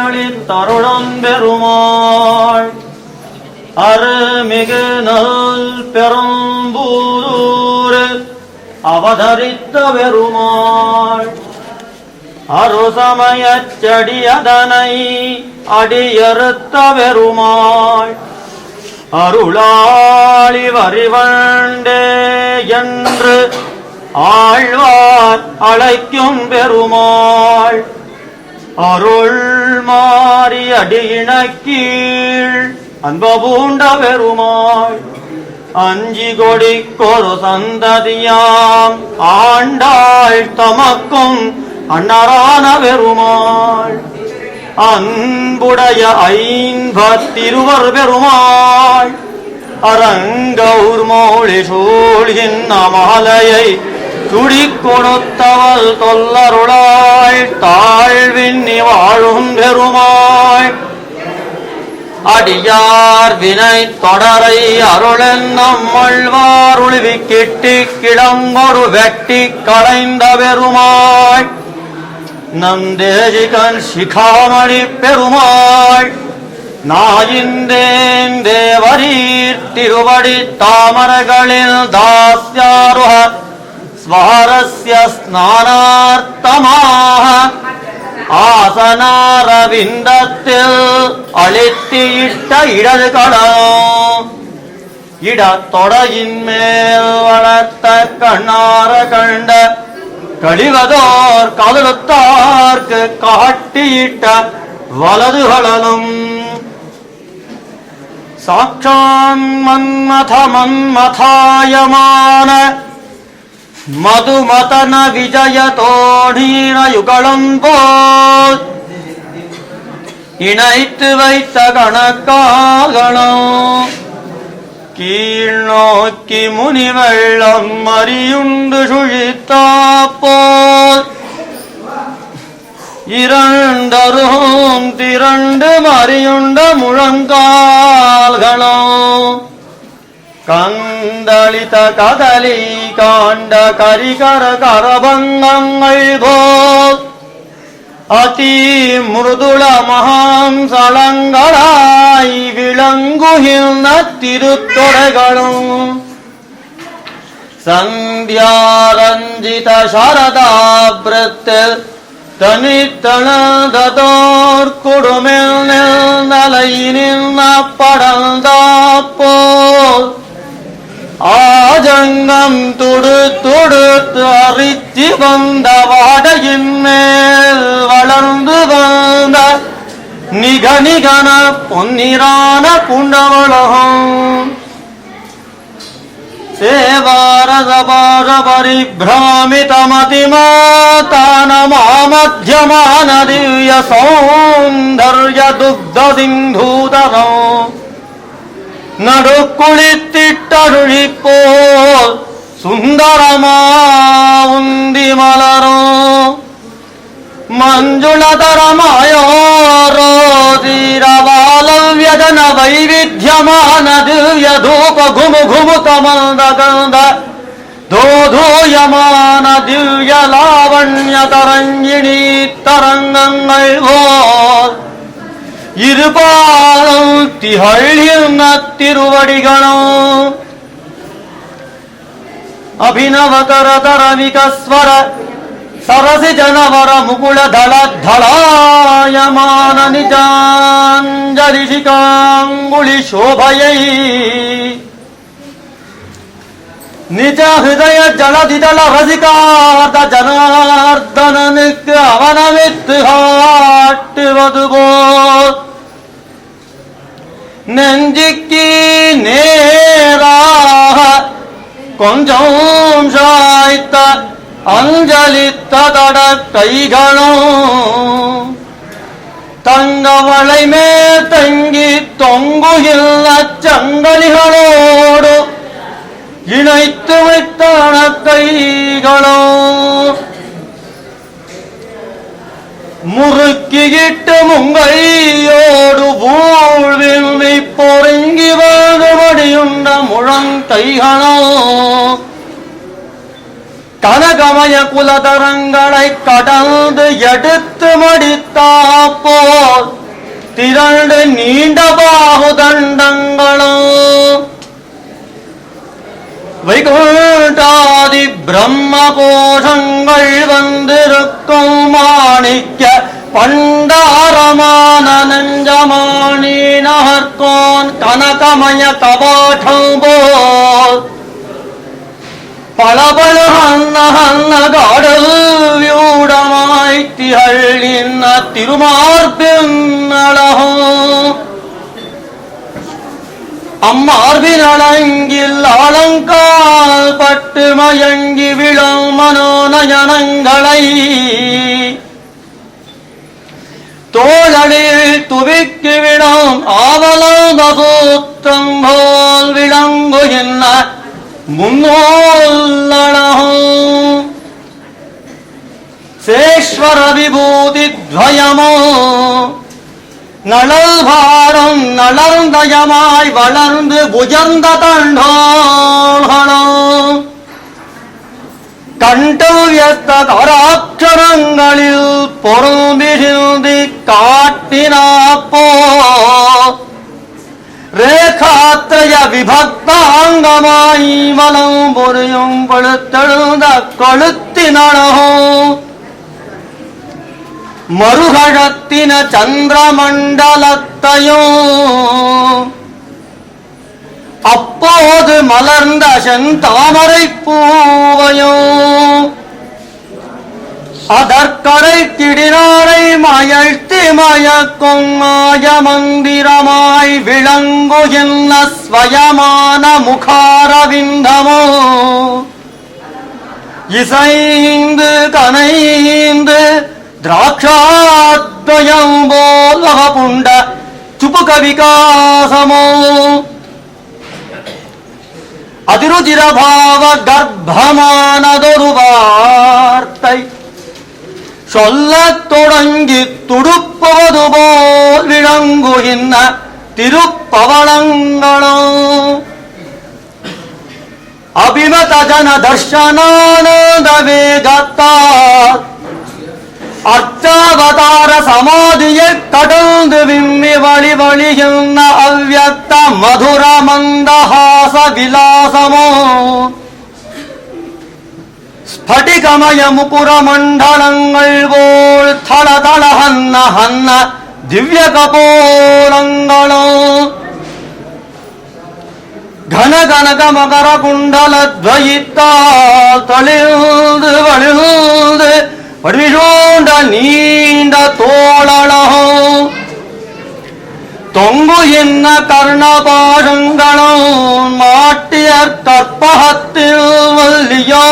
தருணம் பெருமாள் அருமிகு நல் பெரும்பூர் அவதரித்த பெருமாள் அருசமயச் செடியதனை அடியறுத்த பெருமாள் அருளாளி வரிவண்டே என்று ஆழ்வார் அழைக்கும் பெருமாள் அருள் மாறி அடியினக்கீழ் அன்பபூண்ட பெருமாள் அஞ்சி கொடிக்கொரு சந்ததியாம் ஆண்டாள் தமக்கும் அன்னரான பெருமாள் அன்புடைய ஐம்பத்திருவர் பெருமாள் அரங்கௌர் மௌளி சூழ்கின்ற மாலையை சுடிக் கொடுத்தவள் தொல்லருளாள் தாழ்வின்னி வாழும் பெருமாள் அடியார் வினை தொடரை அருளென் நம்மழ்வார் ஒளிவி கிட்டி கிளம்பொரு வெட்டி களைந்த பெருமாள் நம் தேசிகன் சிகாமணி பெருமாள் நாயிந்தேன் தேவரீர் திருவடி தாமரகளில் தாஸ்யாருஹ ஸ்வாரஸ்ய ஸ்நானார்த்தமாக ஆசனாரவிந்தத்தில் அளித்திட்ட இடது களம் இடத்தொடையின் மேல் வளர்த்த கண்ணார கண்ட கழிவதோர் கதழுத்தார்க்கு காட்டியிட்ட வலதுகளலும் சாட்சான் மன்மத மன்மதாயமான மதுமதன விஜயதோடீன யுகலம் போல் இணைத்து வைத்த கணக்காகணும் கீழ் நோக்கி முனிவெள்ளம் மறியுண்டு சுழித்தாப்போல் இரண்டரும் திரண்டு மறியுண்ட முழங்கால்களும் கந்தளித்த கதலி காண்ட கரிகர கரபங்கங்கள் போல் அதி மிருதுள மகாம்சலங்களாய் விளங்குகின்ற திருத்தொடைகளும் சந்தியாரஞ்சித சாரதாபிரத்தில் தனித்தனதோர் குடுமில் நலை நின்ன படந்தாப்போல் ஆஜங்கம் துடுத்து அறிச்சி வந்த வாடையின் மேல் வளர்ந்து வந்த நிகனிகன பொன்னிரான குண்டவளகம் சேவாரசபார பரிபிராமித மதிமாதான மாமத்யமான திவ்ய சௌந்தர்ய துக்த சிந்தூதரம் நடுக்குளித்திட்டருளிப்போல் சுந்தரமாவுந்தி மலரும் மஞ்சுளதரமாயோரோதிரவாலவ்யஜன வைவிಧ್ಯமான திவ்ய தூப குமு குமு கமந்த கந்த தோதூயமான திவ்ய லாவண்ய தரங்கிணி தரங்கங்கள் போல் இருபாலும் திகழ்கின்ற திருவடிகளும் அபிநவகரதர விகஸ்வர சரசி ஜனவர முகுள தள தளாயமான நிஜாஞ்சலி சிகாங்குளி சோபையை நிஜ ஹிருதய ஜலதிதள ரசிகார்த்த ஜனார்தனனுக்கு அவனவித்து காட்டுவது போல் நெஞ்சிக்கு நேராக கொஞ்சம் சாய்த்த அஞ்சலித்த தட கைகளும் தங்கவளை மேல் தங்கி தொங்குகின்ற சங்கலிகளோடு இணைத்து வைத்தன கைகளும் முறுக்கிட்டு முங்கையோடு பூழ்வி பொறுங்கி வாழ்வடியுண்ட முழங்கைகளும் கனகமய குலதரங்களை கடந்து எடுத்து மடித்தாப்போல் பிரம்ம கோஷங்கள் வந்திருக்கும் மாணிக்க பண்டாரமான நெஞ்சமானி நகர்கோன் கனகமய கபாட்டம் போல் பளபள ஹன்ன ஹன்ன காடல் வியூடமாய் திகழ்கின்ற திருமார்பின் அழகும் அம்மார்பின் அலங்கில் அலங்கால் பட்டு மயங்கி விழும் மனோநயனங்களை தோழலில் துவிக்கி விடும் ஆவலம் சூத்திரம் போல் விளங்குகின்ற முன்னோல்லழகும் சேஸ்வர விபூதி துவயமோ நளல் பாரம் நளர்ந்தயமாய் வளர்ந்து உயர்ந்த தண்டோள்களும் கண்டவியத்த கராட்சரங்களில் பொருந்திருந்தி காட்டினாப்போ ரேகாத்ரய விபக்தாங்கமாய் மலம் பொறியும் பழுத்தெழுந்த கழுத்தினழகும் மறுகழத்தின சந்திரமண்டலத்தையும் அப்போது மலர்ந்த செந்தாமரை பூவையும் அதற்கரை திடினாரை மயழ்த்தி மயக்கும் மாயமந்திரமாய் விளங்குகின்ற ஸ்வயமான முகாரவிந்தமோ இசைந்து கனைந்து திராட்சாத்வயம் போல் வகப்புண்ட சுபுக விகாசமோ அதிருதிரபாவ கர்ப்பமானதொரு வார்த்தை சொல்லத் தொடங்கி துடுப்பது போல் விளங்குகின்ற திருப்பவளங்களும் அபிமத ஜன தர்ஷனானந்த வேகத்தால் அர்ச்சாவதார சமாதியை கடந்து விம்மி வழி வழிகின்ற அவ்யக்த மதுர மந்தஹாச விலாசமோ ஸ்படிகமய முகுர மண்டலங்கள் போல் தள தள ஹன்ன ஹன்ன திவ்ய கபோலங்களோ கன கனக மகர குண்டல துவயித்தால் தளிர்ந்து வழிந்து படிசூண்ட நீண்ட தோளழகும் தொங்கு என்ன கர்ணபாஷங்களும் மாட்டிய கற்பகத்தில் வல்லியோ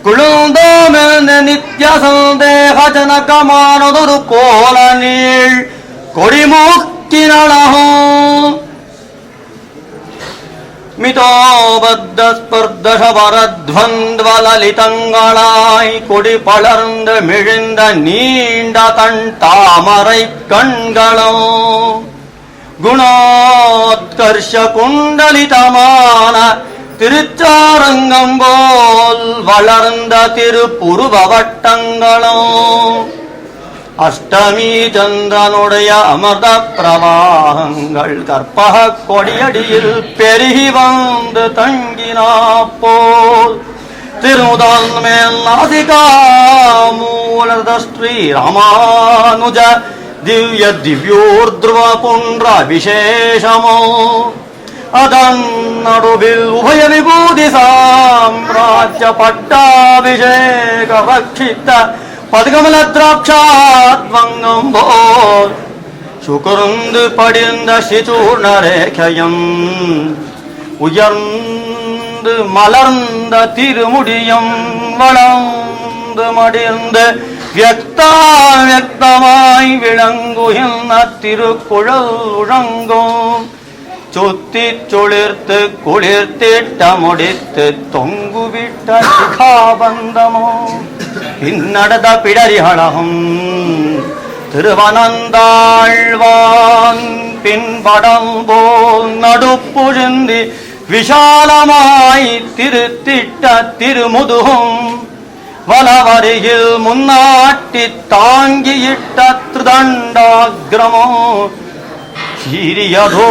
குழுந்தோமென நித்ய சந்தேக ஜனகமானதொரு கோல நீள் கொடிமூக்கினழகும் மிதோபத்த ஸ்பர்தசபரத்வந்த்வலலிதங்களாய் கொடி பளர்ந்து மிழிந்த நீண்ட தன் தாமரை கண்களும் குணோத்கர்ஷ குண்டலிதமான திருச்சாரங்கம் போல் வளர்ந்த திருப்புருவ வட்டங்களும் அஷ்டமி சந்திரனுடைய அமர்த பிரவாகங்கள் கற்பக கொடியடியில் பெருகி வந்து தங்கினாப்போல் திருமுதல் மேல் நாசிகா மூலத ஸ்ரீ ராமானுஜ திவ்ய திவ்யோர்த்ருவ புன்ற விசேஷமோ அதன் நடுவில் உபய விபூதி சாம்ராஜ்ய பட்டாபிஷேக பக்ஷித்த பதுகமல திராட்சாத்வங்கம் போல் சுகர்ந்து படிந்த சிசூர்ண ரேகையும் உயர்ந்து மலர்ந்த திருமுடியும் வளர்ந்து மடிர்ந்து வியக்தமாய் விளங்குகின்ற திருக்குழல் உழங்கும் சுத்தி சுளிர்த்து குளிர்த்திட்ட முடித்து தொங்குவிட்ட சிகாபந்தமோ பின்னடத பிடரிகளகும் திருவனந்தாழ்வான் பின்படம் போல் நடுப்புழுந்தி விஷாலமாய் திருத்திட்ட திருமுதுகும் வலவருகில் முன்னாட்டி தாங்கியிட்ட திருதண்டாகிரமோ சிறியதோ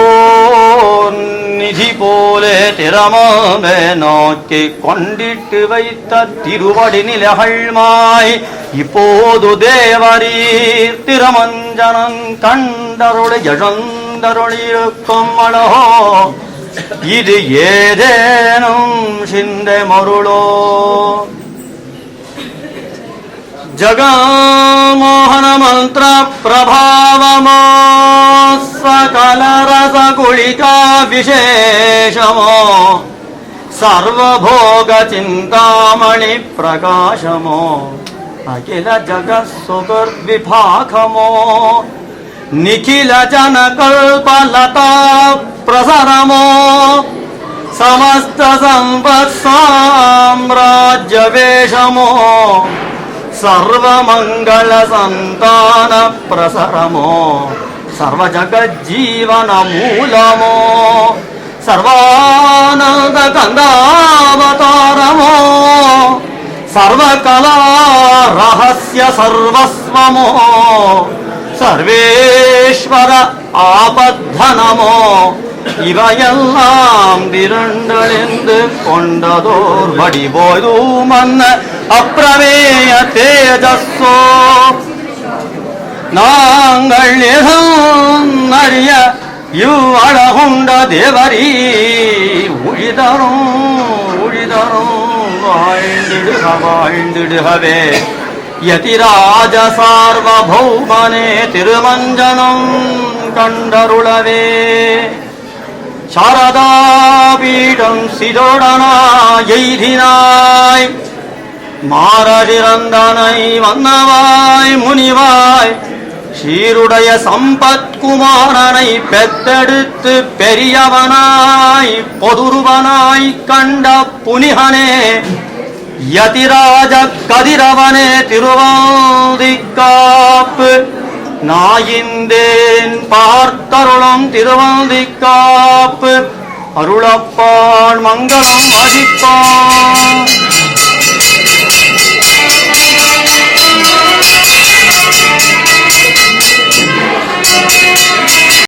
நிதி போலே திறமே நோக்கி கொண்டிட்டு வைத்த திருவடி நிலைகள்மாய் இப்போது தேவரீர் திருமஞ்சனன் கண்டருளை எழுந்தருளிருக்கும் அடோ இது ஏதேனும் சிந்தை மருளோ ஜகமோகன மந்திர பிரபாவமோ சகல ரச குளிகா விசேஷமோ சர்வபோக சிந்தாமணி பிரகாசமோ அகில ஜகத் சுகர் விபாகமோ நிகில ஜன கல்பலதா பிரசரமோ சமஸ்த சம்பத் சாம்ராஜ்ய வேஷமோ சர்வமங்கள சந்தான பிரசரமோ சர்வ ஜகஜீவன மூலமோ சர்வானந்த கந்தாவதாரமோ சர்வகலா ரகசிய சர்வஸ்வமோ சர்வேஸ்வர ஆபத்தனமோ இவையெல்லாம் திரண்டழிந்து கொண்டதோர் வடிபோது மன்ன அப்பிரமேய தேஜஸோ நாங்கள் அறிய இவ்வழகுண்ட தேவரீ உழிதரும் வாழ்ந்திடுகவே யதிராஜ சார்வபௌமனே திருமஞ்சனம் கண்டருளவே சாரதாபீடம் சிதோடனா எய்தினாய் மாரடிறந்தனை வந்தவாய் முனிவாய் சீருடைய சம்பத்குமாரனை பெத்தெடுத்து பெரியவனாய் பொதுருவனாய் கண்ட புனிகனே யதிராஜ கதிரவனே திருவாதிக்காப்பு நாயிந்தேன் பார்த்தருளும் திருவாதிக்காப்பு அருளப்பான் மங்களம் அடிப்பான்